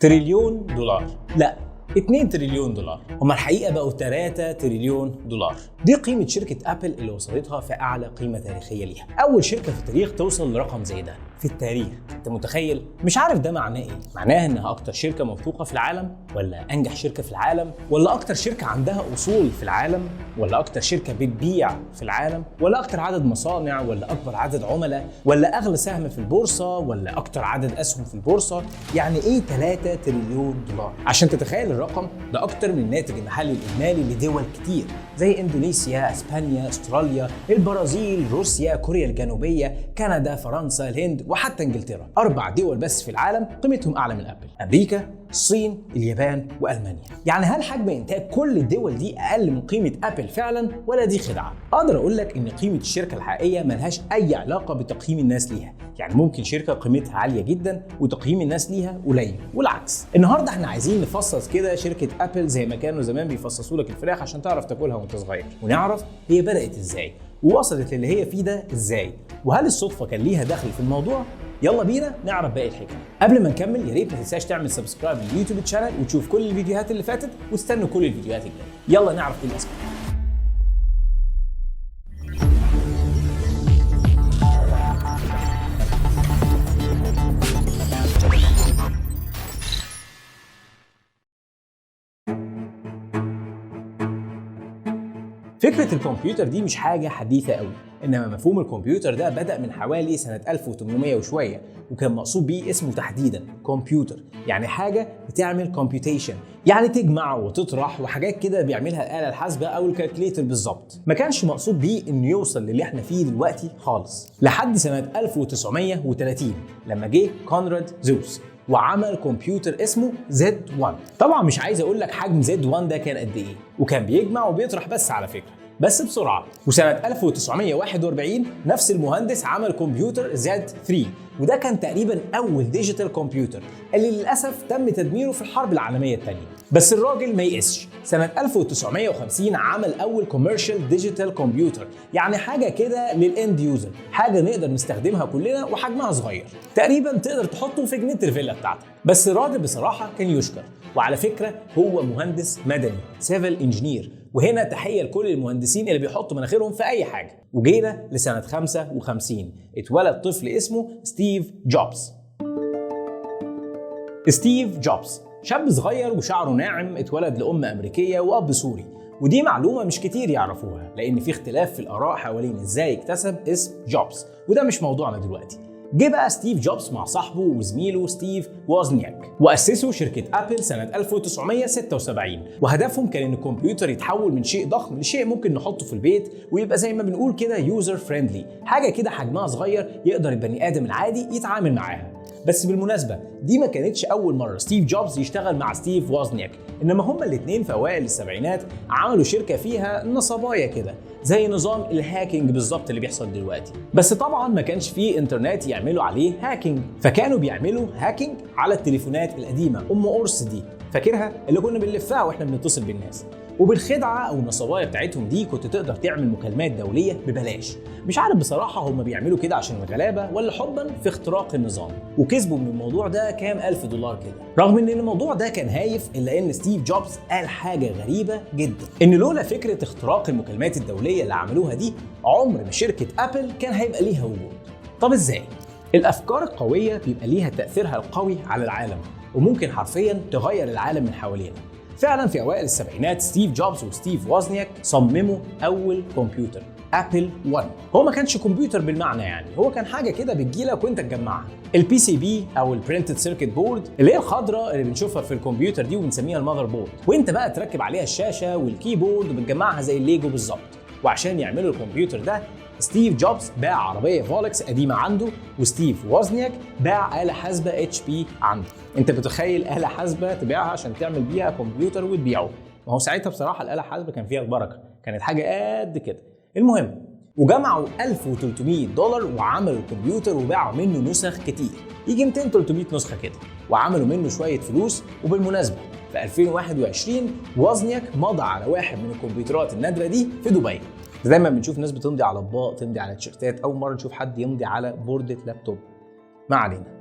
تريليون دولار. لا، 2 تريليون دولار. هما الحقيقة بقوا 3 تريليون دولار. دي قيمة شركة أبل اللي وصلتها في أعلى قيمة تاريخية ليها. أول شركة في التاريخ توصل لرقم زي ده في التاريخ. أنت متخيل؟ مش عارف ده معناه إيه؟ معناه إنها أكتر شركة موثوقة في العالم، ولا أنجح شركة في العالم، ولا أكتر شركة عندها أصول في العالم، ولا أكتر شركة بتبيع في العالم، ولا أكتر عدد مصانع، ولا أكبر عدد عملاء، ولا أغلى سهم في البورصة، ولا أكتر عدد أسهم في البورصة؟ يعني إيه 3 تريليون دولار؟ عشان تتخيل الرقم ده أكتر من الناتج المحلي الإجمالي لدول كتير زي إندونيسيا، إسبانيا، أستراليا، البرازيل، روسيا، كوريا الجنوبية، كندا، فرنسا، الهند، وحتى إنجلترا. 4 دول بس في العالم قيمتهم أعلى من أبل: أمريكا، الصين، اليابان، وألمانيا. يعني هل حجم إنتاج كل الدول دي أقل من قيمة أبل فعلا، ولا دي خدعة؟ أقدر أقول لك إن قيمة الشركة الحقيقية ملهاش أي علاقة بتقييم الناس ليها. يعني ممكن شركة قيمتها عالية جدا وتقييم الناس ليها قليل، والعكس. النهارده احنا عايزين نفصص كده شركة أبل زي ما كانوا زمان بيفصصوا لك الفراخ عشان تعرف تاكلها وانت صغير، ونعرف هي بدأت ازاي ووصلت للي هي فيه ده ازاي، وهل الصدفة كان ليها دخل في الموضوع؟ يلا بينا نعرف باقي الحكايه. قبل ما نكمل يا ريت ما تنساش تعمل سبسكرايب لليوتيوب تشانل وتشوف كل الفيديوهات اللي فاتت وتستنوا كل الفيديوهات الجايه. يلا نعرف ايه الاسباب. فكرة الكمبيوتر دي مش حاجة حديثة قوي، إنما مفهوم الكمبيوتر ده بدأ من حوالي سنة 1800 وشوية، وكان مقصود بيه اسمه تحديدا كمبيوتر، يعني حاجة بتعمل كومبيوتيشن، يعني تجمع وتطرح وحاجات كده بيعملها الآلة الحاسبة أو الكالكليتر بالظبط. ما كانش مقصود بيه إنه يوصل للي احنا فيه دلوقتي خالص، لحد سنة 1930 لما جه كونراد زوس وعمل كمبيوتر اسمه Z1. طبعا مش عايز اقول لك حجم Z1 ده كان قد ايه، وكان بيجمع وبيطرح بس على فكره، بس بسرعه. وسنه 1941 نفس المهندس عمل كمبيوتر Z3، وده كان تقريبا اول ديجيتال كمبيوتر اللي للاسف تم تدميره في الحرب العالميه الثانيه. بس الراجل ما يقسش، سنه 1950 عمل اول كوميرشال ديجيتال كمبيوتر، يعني حاجه كده للاند يوزر، حاجه نقدر نستخدمها كلنا وحجمها صغير، تقريبا تقدر تحطه في جنينه الفيلا بتاعتك. بس الراجل بصراحه كان يشكر، وعلى فكره هو مهندس مدني، سيفل انجينير، وهنا تحيه لكل المهندسين اللي بيحطوا مناخيرهم في اي حاجه. وجينا لسنه 55 اتولد طفل اسمه ستيف جوبز. ستيف جوبز شاب صغير وشعره ناعم، اتولد لأم أمريكية وأب سوري، ودي معلومة مش كتير يعرفوها لأن في اختلاف في الآراء حوالين إزاي اكتسب اسم جوبز، وده مش موضوعنا دلوقتي. جه بقى ستيف جوبز مع صاحبه وزميله ستيف ووزنياك وأسسوا شركة أبل سنة 1976، وهدفهم كان إن الكمبيوتر يتحول من شيء ضخم لشيء ممكن نحطه في البيت ويبقى زي ما بنقول كده يوزر فريندلي، حاجة كده حجمها صغير يقدر البني آدم العادي يتعامل معاها. بس بالمناسبة دي ما كانتش أول مرة ستيف جوبز يشتغل مع ستيف ووزنياك، إنما هما الاتنين في أوائل السبعينات عملوا شركة فيها نصبايا كده زي نظام الهاكينج بالظبط اللي بيحصل دلوقتي. بس طبعا ما كانش فيه انترنت يعملوا عليه هاكينج، فكانوا بيعملوا هاكينج على التليفونات القديمة أم قرص دي، فاكرها اللي كنا بنلفها واحنا بنتصل بالناس. وبالخدعه او النصبايه بتاعتهم دي كنت تقدر تعمل مكالمات دوليه ببلاش. مش عارف بصراحه هم بيعملوا كده عشان الغلابه ولا حبا في اختراق النظام، وكسبوا من الموضوع ده كام ألف دولار كده. رغم ان الموضوع ده كان هايف، الا ان ستيف جوبز قال حاجه غريبه جدا، ان لولا فكره اختراق المكالمات الدوليه اللي عملوها دي عمر ما شركه ابل كان هيبقى ليها وجود. طب ازاي؟ الافكار القويه بيبقى ليها تاثيرها القوي على العالم، وممكن حرفيا تغير العالم من حوالينا. فعلا في اوائل السبعينات ستيف جوبز وستيف ووزنياك صمموا اول كمبيوتر ابل 1. هو ما كانش كمبيوتر بالمعنى، يعني هو كان حاجه كده بتجيلك وانت تجمعها. البي سي بي او البرنتد سيركت بورد اللي هي الخضراء اللي بنشوفها في الكمبيوتر دي وبنسميها المذر بورد، وانت بقى تركب عليها الشاشه والكيبورد وبتجمعها زي الليجو بالظبط. وعشان يعملوا الكمبيوتر ده ستيف جوبز باع عربيه فولكس قديمه عنده، وستيف ووزنياك باع آلة حاسبة اتش بي عنده. انت بتتخيل آلة حاسبة تبيعها عشان تعمل بيها كمبيوتر وتبيعه؟ ما هو ساعتها بصراحة الآلة الحاسبة كان فيها البركة، كانت حاجة قد كده. المهم، وجمعوا 1300 دولار وعملوا الكمبيوتر وباعوا منه نسخ كتير، يجي 200 300 نسخة كده، وعملوا منه شوية فلوس. وبالمناسبة في 2021 ووزنياك مضى على واحد من الكمبيوترات النادرة دي في دبي. دايما بنشوف ناس بتمضي على اطباق، تمضي على تيشيرتات، اول مره نشوف حد يمضي على بوردة لابتوب. ما علينا.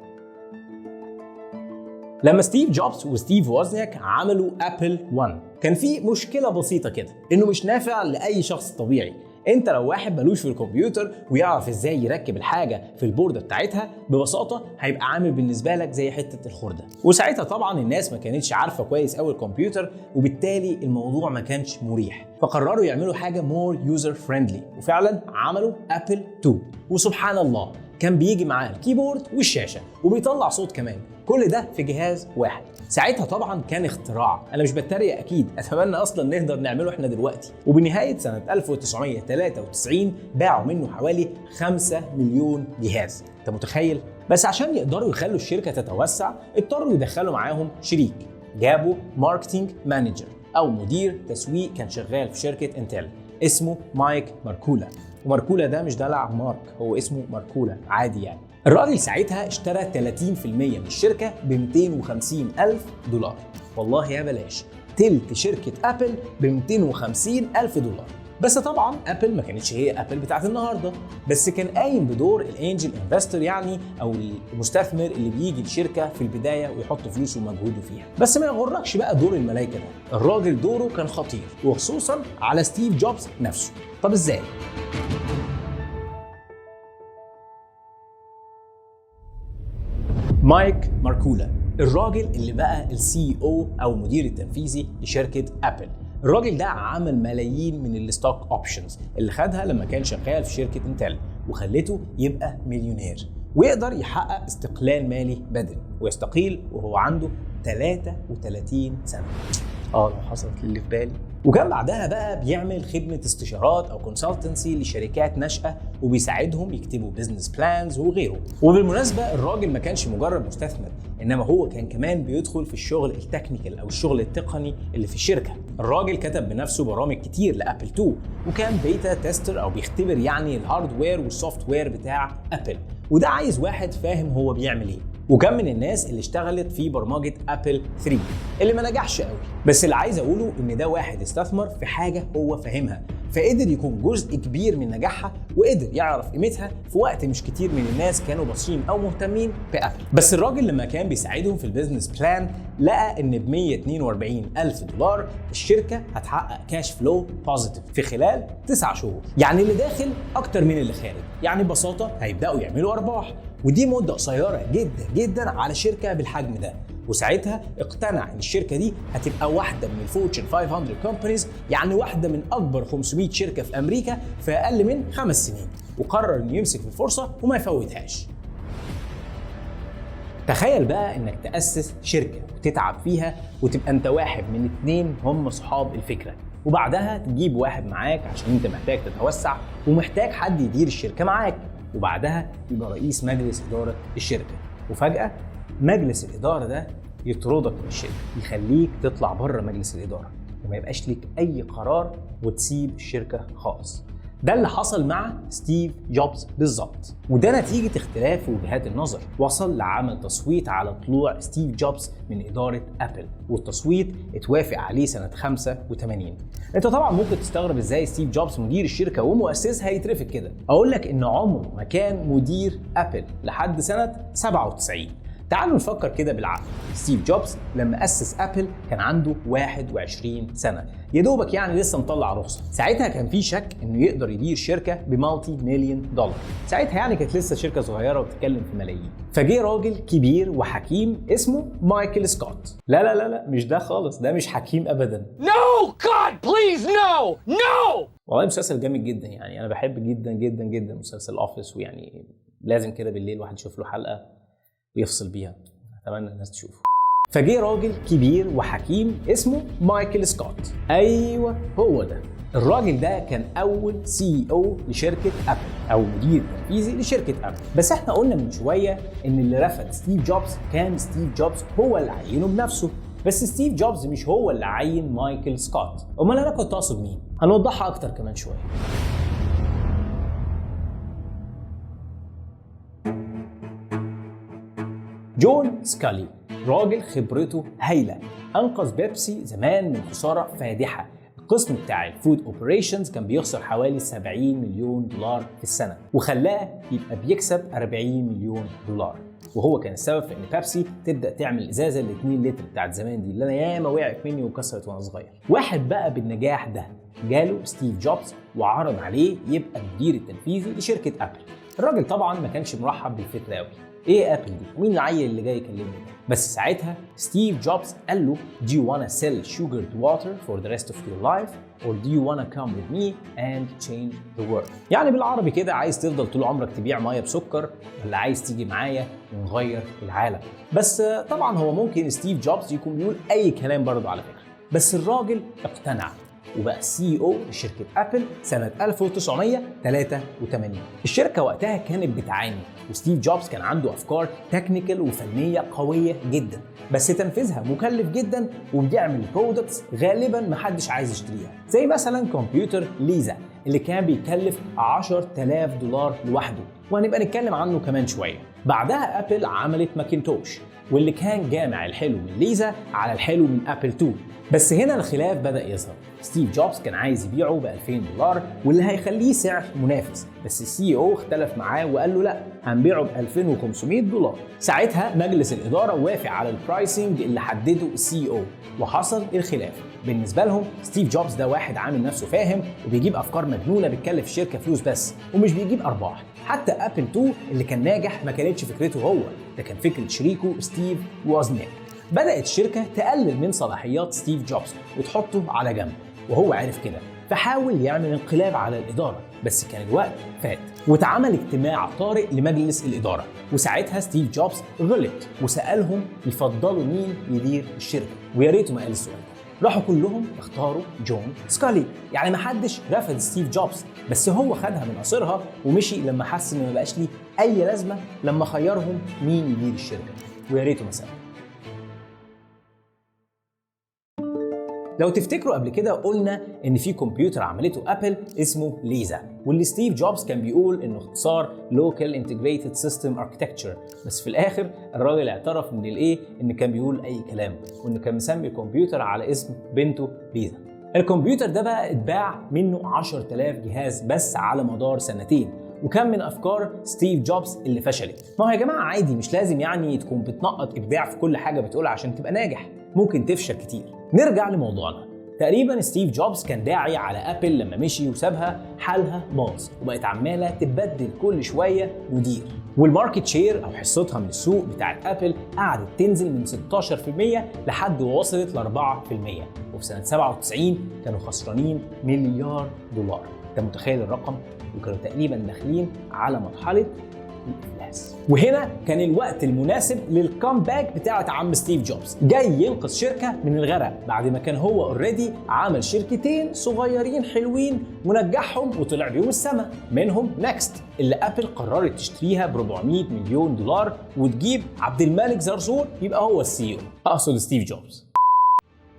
لما ستيف جوبز وستيف ووزنياك عملوا ابل 1 كان في مشكله بسيطه كده، انه مش نافع لاي شخص طبيعي. انت لو واحد ملوش في الكمبيوتر ويعرف ازاي يركب الحاجه في البورده بتاعتها ببساطه هيبقى عامل بالنسبه لك زي حته الخرده. وساعتها طبعا الناس ما كانتش عارفه كويس قوي الكمبيوتر، وبالتالي الموضوع ما كانش مريح، فقرروا يعملوا حاجه مور يوزر فريندلي، وفعلا عملوا ابل 2. وسبحان الله كان بيجي معاه الكيبورد والشاشه وبيطلع صوت كمان، كل ده في جهاز واحد. ساعتها طبعا كان اختراع، انا مش بتريق اكيد، اتمنى اصلا نقدر نعمله احنا دلوقتي. وبنهايه سنه 1993 باعوا منه حوالي 5 مليون جهاز، انت متخيل؟ بس عشان يقدروا يخلوا الشركه تتوسع اضطروا يدخلوا معاهم شريك، جابوا ماركتينج مانجر او مدير تسويق كان شغال في شركه انتل اسمه مايك ماركولا. وماركولا ده مش دلع مارك، هو اسمه ماركولا عادي يعني. الراجل ساعتها اشترى 30% من الشركة ب 250,000 دولار، والله يا بلاش، تلت شركة أبل ب 250,000 دولار. بس طبعا أبل ما كانتش هي أبل بتاعت النهاردة، بس كان قايم بدور الانجل انفستور يعني، أو المستثمر اللي بيجي الشركة في البداية ويحط فلوسه ومجهوده فيها. بس ما يغركش بقى دور الملايكة ده، الراجل دوره كان خطير، وخصوصا على ستيف جوبز نفسه. طب ازاي؟ مايك ماركولا، الراجل اللي بقى السي او او المدير التنفيذي لشركه ابل. الراجل ده عمل ملايين من الستوك اوبشنز اللي خدها لما كان شغال في شركه انتل، وخلته يبقى مليونير ويقدر يحقق استقلال مالي بدري، ويستقيل وهو عنده 33 سنه. لو حصلت اللي في بالي. وكان بعدها بقى بيعمل خدمه استشارات او كونسلتنسي لشركات ناشئه، وبيساعدهم يكتبوا بزنس بلانز وغيره. وبالمناسبه الراجل ما كانش مجرد مستثمر، انما هو كان كمان بيدخل في الشغل التكنيكال او الشغل التقني اللي في الشركه. الراجل كتب بنفسه برامج كتير لابل 2، وكان بيتا تيستر او بيختبر يعني الهاردوير والسوفت وير بتاع ابل، وده عايز واحد فاهم هو بيعمل ايه. وكان من الناس اللي اشتغلت في برمجه ابل 3 اللي ما نجحش قوي، بس اللي عايز اقوله ان ده واحد استثمر في حاجه هو فاهمها، فقدر يكون جزء كبير من نجاحها، وقدر يعرف قيمتها في وقت مش كتير من الناس كانوا باصين او مهتمين بابل. بس الراجل لما كان بيساعدهم في البيزنس بلان لقى ان ب 142,000 دولار الشركه هتحقق كاش فلو بوزيتيف في خلال 9 شهور، يعني اللي داخل اكتر من اللي خارج، يعني ببساطه هيبداوا يعملوا ارباح، ودي مده قصيره جدا جدا على شركه بالحجم ده. وساعتها اقتنع ان الشركه دي هتبقى واحده من الفورتشن 500 كومبانيز، يعني واحده من اكبر 500 شركه في امريكا في اقل من 5 سنين، وقرر انه يمسك في الفرصه وما يفوتهاش. تخيل بقى انك تأسس شركه وتتعب فيها وتبقى انت واحد من 2 هم صحاب الفكره، وبعدها تجيب واحد معاك عشان انت محتاج تتوسع ومحتاج حد يدير الشركه معاك، وبعدها يبقى رئيس مجلس اداره الشركه، وفجاه مجلس الاداره ده يطردك من الشركه، يخليك تطلع بره مجلس الاداره وما يبقاش ليك اي قرار وتسيب الشركه خالص. ده اللي حصل مع ستيف جوبز بالظبط، وده نتيجه اختلاف وجهات النظر وصل لعمل تصويت على طلوع ستيف جوبز من اداره ابل، والتصويت اتوافق عليه سنه 85. انت طبعا ممكن تستغرب ازاي ستيف جوبز مدير الشركه ومؤسسها يترفض كده. اقول لك ان عمره ما كان مدير ابل لحد سنه 97. تعالوا نفكر كده بالعقل. ستيف جوبز لما أسس أبل كان عنده 21 سنة، يا دوبك يعني لسه مطلع رخصة. ساعتها كان في شك إنه يقدر يدير شركة بمالتي مليون دولار، ساعتها يعني كانت لسه شركة صغيرة وبتتكلم في ملايين. فجه راجل كبير وحكيم اسمه مايكل سكوت. لا لا لا لا، مش ده خالص، ده مش حكيم أبدا. No God please no no. والله مسلسل جامد جدا، يعني أنا بحب جدا جدا جدا مسلسل أوفيس، ويعني لازم كده بالليل واحد يشوف له حلقة ويفصل بيها، اتمنى الناس تشوفه. فجه راجل كبير وحكيم اسمه مايكل سكوت. ايوه هو ده الراجل ده، كان اول سي او لشركه ابل او مدير تنفيذي لشركه ابل. بس احنا قلنا من شويه ان اللي رفض ستيف جوبز كان ستيف جوبز هو اللي عينه بنفسه، بس ستيف جوبز مش هو اللي عين مايكل سكوت. امال انا كنت اقصد مين؟ هنوضحها اكتر كمان شويه. جون سكالي، راجل خبرته هايله، انقذ بيبسي زمان من خساره فادحه. القسم بتاع الفود اوبريشنز كان بيخسر حوالي 70 مليون دولار في السنه، وخلاه يبقى بيكسب 40 مليون دولار. وهو كان السبب في ان بيبسي تبدا تعمل الازازه ال 2 لتر بتاعت زمان دي اللي انا ياما وقعت مني وكسرت وانا صغير. واحد بقى بالنجاح ده جاله ستيف جوبز وعرض عليه يبقى المدير التنفيذي لشركه ابل. الراجل طبعا ما كانش مرحب بالفكره قوي، ايه ابل دي؟ ومين العيل اللي جاي يكلمني ده؟ بس ساعتها ستيف جوبز قال له do you wanna sell sugar to water for the rest of your life or do you wanna come with me and change the world؟ يعني بالعربي كده، عايز تفضل طول عمرك تبيع ميه بسكر ولا عايز تيجي معايا ونغير العالم؟ بس طبعا هو ممكن ستيف جوبز يكون بيقول اي كلام برضه على فكره، بس الراجل اقتنع وبقى سي او لشركه ابل سنه 1983. الشركه وقتها كانت بتعاني وستيف جوبز كان عنده افكار تكنيكال وفنيه قويه جدا، بس تنفيذها مكلف جدا وبيعمل برودكتس غالبا محدش عايز يشتريها، زي مثلا كمبيوتر ليزا اللي كان بيكلف $10,000 لوحده، وهنبقى نتكلم عنه كمان شويه. بعدها ابل عملت ماكنتوش واللي كان جامع الحلو من ليزا على الحلو من ابل 2، بس هنا الخلاف بدأ يظهر. ستيف جوبز كان عايز يبيعه ب $2,000 واللي هيخليه سعر منافس، بس السي او اختلف معاه وقال له لا، هنبيعه ب $2,500. ساعتها مجلس الإدارة وافق على البرايسنج اللي حدده السي او وحصل الخلاف. بالنسبة لهم ستيف جوبز ده واحد عامل نفسه فاهم وبيجيب أفكار مجنونة بتكلف الشركة فلوس بس ومش بيجيب أرباح. حتى أبل 2 اللي كان ناجح ما كانتش فكرته هو، ده كان فكرة شريكه ستيف ووزنياك. بدأت الشركة تقلل من صلاحيات ستيف جوبز وتحطه على جنب، وهو عارف كده فحاول يعمل انقلاب على الإدارة، بس كان الوقت فات واتعمل اجتماع طارئ لمجلس الإدارة، وساعتها ستيف جوبز غلط وسألهم يفضلوا مين يدير الشركة، ويا ريته ما قال السؤال ده. راحوا كلهم اختاروا جون سكالي، يعني ما حدش رفض ستيف جوبز، بس هو خدها من قصرها ومشي لما حس ان ما بقاش ليه اي لازمه لما خيرهم مين يدير الشركه، ويا ريته ما سأل. لو تفتكروا قبل كده قلنا ان في كمبيوتر عملته ابل اسمه ليزا، واللي ستيف جوبز كان بيقول انه اختصار Local Integrated System Architecture، بس في الاخر الراجل اعترف ان الايه ان كان بيقول اي كلام، وانه كان مسمي الكمبيوتر على اسم بنته ليزا. الكمبيوتر ده بقى اتباع منه 10,000 جهاز بس على مدار سنتين، وكان من افكار ستيف جوبز اللي فشلت. ما هو يا جماعه عادي، مش لازم يعني تكون بتنقط ابداع في كل حاجه بتقولها عشان تبقى ناجح، ممكن تفشل كتير. نرجع لموضوعنا. تقريبا ستيف جوبز كان داعي على ابل لما مشي وسابها حالها باظ وبقت عماله تتبدل كل شويه مدير، والماركت شير او حصتها من السوق بتاعت ابل قعدت تنزل من 16% لحد وصلت ل 4%، وفي سنه 97 كانوا خسرانين $1 مليار. انت متخيل الرقم؟ وكانوا تقريبا داخلين على مرحله الافلاس. وهنا كان الوقت المناسب للكامباك بتاعت عم ستيف جوبز، جاي ينقذ شركه من الغرق بعد ما كان هو اوريدي عمل شركتين صغيرين حلوين ونجحهم وطلع بيهم السما، منهم نكست اللي ابل قررت تشتريها ب $400 مليون وتجيب عبد الملك زرزور يبقى هو السي او، اقصد ستيف جوبز.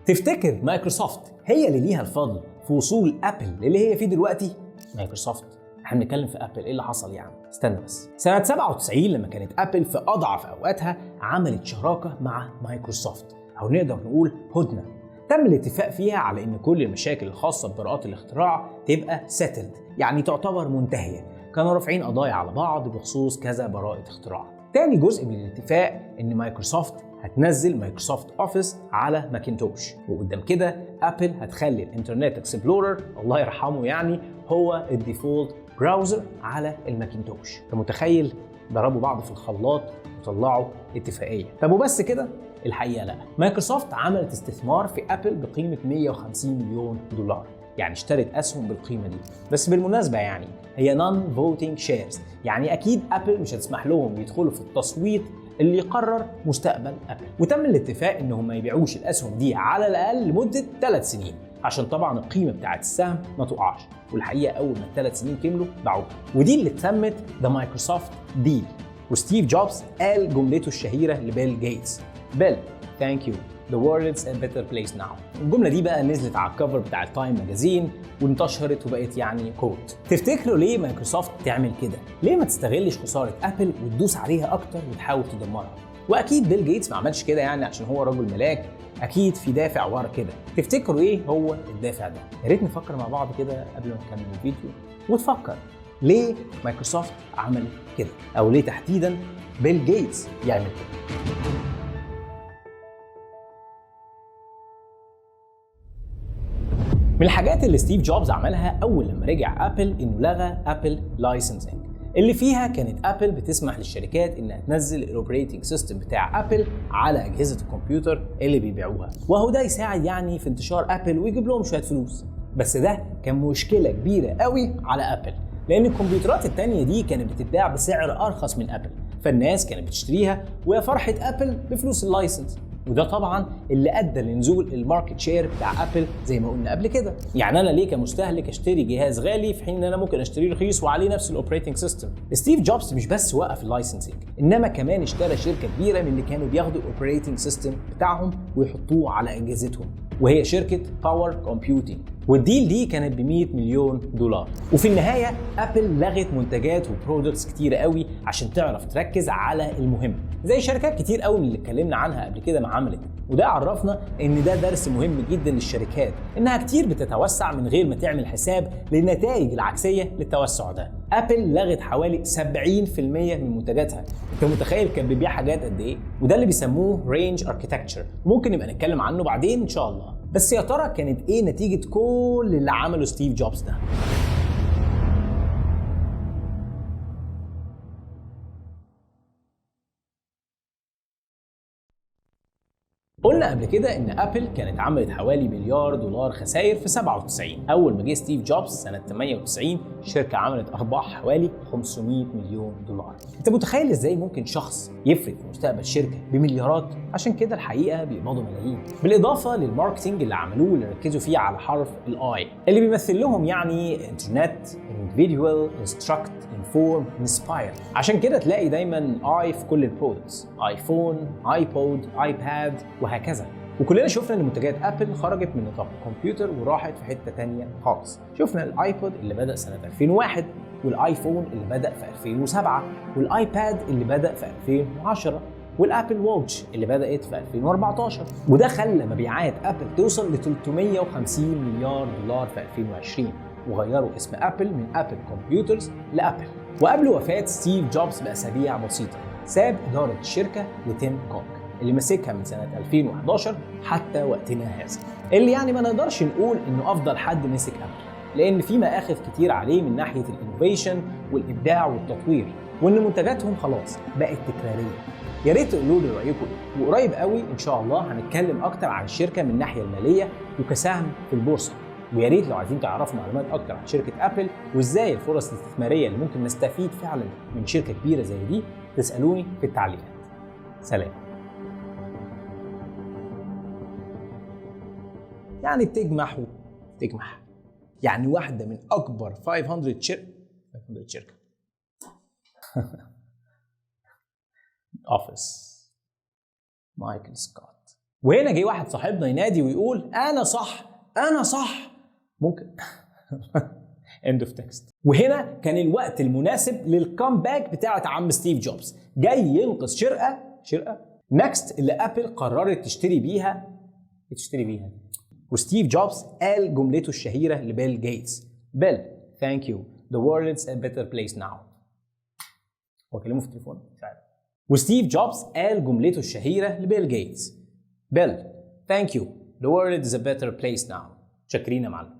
تفتكر مايكروسوفت هي اللي ليها الفضل في وصول ابل اللي هي فيه دلوقتي؟ مايكروسوفت، احنا بنتكلم في ابل، ايه اللي حصل يعني؟ استنى بس. سنة 97 لما كانت ابل في اضعف اوقاتها عملت شراكة مع مايكروسوفت، او نقدر نقول هدنة. تم الاتفاق فيها على ان كل المشاكل الخاصة ببراءات الاختراع تبقى سيتلد، يعني تعتبر منتهية. كانوا رافعين قضايا على بعض بخصوص كذا براءة اختراع. تاني جزء من الاتفاق ان مايكروسوفت هتنزل مايكروسوفت اوفيس على ماكنتوش، وقدام كده ابل هتخلي الانترنت اكسبلورر الله يرحمه يعني هو الديفولت براوزر على الماكنتوش. انت متخيل؟ ضربوا بعض في الخلاط وطلعوا اتفاقيه. طب وبس كده؟ الحقيقه لا، مايكروسوفت عملت استثمار في ابل بقيمه $150 مليون، يعني اشترت اسهم بالقيمه دي. بس بالمناسبه يعني هي نون فوتنج شيرز، يعني اكيد ابل مش هتسمح لهم يدخلوا في التصويت اللي يقرر مستقبل ابل. وتم الاتفاق انهم ما يبيعوش الاسهم دي على الاقل لمده 3 سنين عشان طبعا القيمه بتاعت السهم ما تقعش، والحقيقه اول ما ال3 سنين كملوا باعوها، ودي اللي اتسمت ذا مايكروسوفت ديل. وستيف جوبز قال جملته الشهيره لبيل جيتس: بيل ثانك يو The world's a better place now. الجملة دي بقى نزلت على الكفر بتاع التايم ماجازين وانتشرت وبقت يعني كوت. تفتكروا ليه مايكروسوفت تعمل كده؟ ليه ما تستغلش خسارة ابل وتدوس عليها اكتر وتحاول تدمرها؟ واكيد بيل جيتس ما عملش كده يعني عشان هو رجل ملاك، اكيد في دافع ورا كده. تفتكروا ايه هو الدافع ده؟ يا ريت نفكر مع بعض كده قبل ما نكمل الفيديو، وتفكر ليه مايكروسوفت عملت كده؟ او ليه تحديدا بيل جيتس يعمل كده؟ من الحاجات اللي ستيف جوبز عملها اول لما رجع ابل انه لغى ابل لايسنسنج، اللي فيها كانت ابل بتسمح للشركات انها تنزل الاوبريتنج سيستم بتاع ابل على اجهزه الكمبيوتر اللي بيبيعوها، وهو ده يساعد يعني في انتشار ابل ويجيب لهم شويه فلوس. بس ده كان مشكله كبيره قوي على ابل، لان الكمبيوترات التانية دي كانت بتتباع بسعر ارخص من ابل، فالناس كانت بتشتريها ويا فرحه ابل بفلوس اللايسنس، وده طبعا اللي ادى لنزول الماركت شير بتاع ابل زي ما قلنا قبل كده. يعني انا ليه كمستهلك اشتري جهاز غالي في حين ان انا ممكن اشتريه رخيص وعليه نفس الاوبريتنج سيستم؟ ستيف جوبز مش بس وقف اللايسنسنج، انما كمان اشترى شركه كبيره من اللي كانوا بياخدوا الاوبريتنج سيستم بتاعهم ويحطوه على اجهزتهم، وهي شركه باور كومبيوتنج، والديل دي كانت ب 100 مليون دولار. وفي النهايه ابل لغت منتجات وبرودكتس كتيره قوي عشان تعرف تركز على المهم، زي شركات كتير قوي من اللي اتكلمنا عنها قبل كده ما عملت. وده عرفنا ان ده درس مهم جدا للشركات، انها كتير بتتوسع من غير ما تعمل حساب للنتائج العكسيه للتوسع ده. ابل لغت حوالي 70% من منتجاتها، انت متخيل كان بيبيع حاجات قد ايه؟ وده اللي بيسموه رينج اركيتكتشر، ممكن نبقى نتكلم عنه بعدين ان شاء الله. بس يا ترى كانت ايه نتيجه كل اللي عمله ستيف جوبز ده؟ قلنا قبل كده ان ابل كانت عملت حوالي مليار دولار خسائر في 97. اول ما جه ستيف جوبز سنه 98 الشركه عملت ارباح حوالي 500 مليون دولار. انت متخيل ازاي ممكن شخص يفرق في مستقبل شركه بمليارات؟ عشان كده الحقيقه بيقبضوا ملايين، بالاضافه للماركتنج اللي عملوه اللي ركزوا فيه على حرف الاي اللي بيمثل لهم يعني انترنت، individual، instruct، inform، inspire. عشان كده تلاقي دايما اي في كل البرودكتس، ايفون، ايبود، ايباد وهكذا. وكلنا شفنا ان منتجات ابل خرجت من نطاق الكمبيوتر وراحت في حته تانية خالص. شفنا الايبود اللي بدا سنه 2001، والايفون اللي بدا في 2007، والايباد اللي بدا في 2010، والابل واتش اللي بدات في 2014. وده خلى مبيعات ابل توصل ل 350 مليار دولار في 2020، وغيروا اسم ابل من ابل كمبيوترز لابل. وقبل وفاه ستيف جوبز باسابيع بسيطه ساب اداره الشركه لتيم كوك اللي مسكها من سنه 2011 حتى وقتنا هذا، اللي يعني ما نقدرش نقول انه افضل حد مسك ابل، لان في مآخذ كتير عليه من ناحيه الانوفيشن والابداع والتطوير، وان منتجاتهم خلاص بقت تكراريه. يا ريت تقولوا لي رايكم، وقريب قوي ان شاء الله هنتكلم اكتر عن الشركه من الناحيه الماليه وكسهم في البورصه. ويا ريت لو عايزين تعرفوا معلومات اكتر عن شركه ابل وازاي الفرص الاستثماريه اللي ممكن نستفيد فعلا من شركه كبيره زي دي تسالوني في التعليقات. سلام. يعني بتجمح يعني واحده من اكبر 500 شركه اوفيس مايكل سكوت. وهنا جه واحد صاحبنا ينادي ويقول انا صح ممكن end of text. وهنا كان الوقت المناسب للكامباك بتاعت عم ستيف جوبز، جاي ينقذ شركه نكست اللي ابل قررت تشتري بيها. وستيف جوبز قال جملته الشهيره لبيل جيتس: بيل thank you, the world is a better place now. هو كلمه في التليفون مش عارف. وستيف جوبز قال جملته الشهيره لبيل جيتس: بيل thank you, the world is a better place now. شاكرين يا معلم.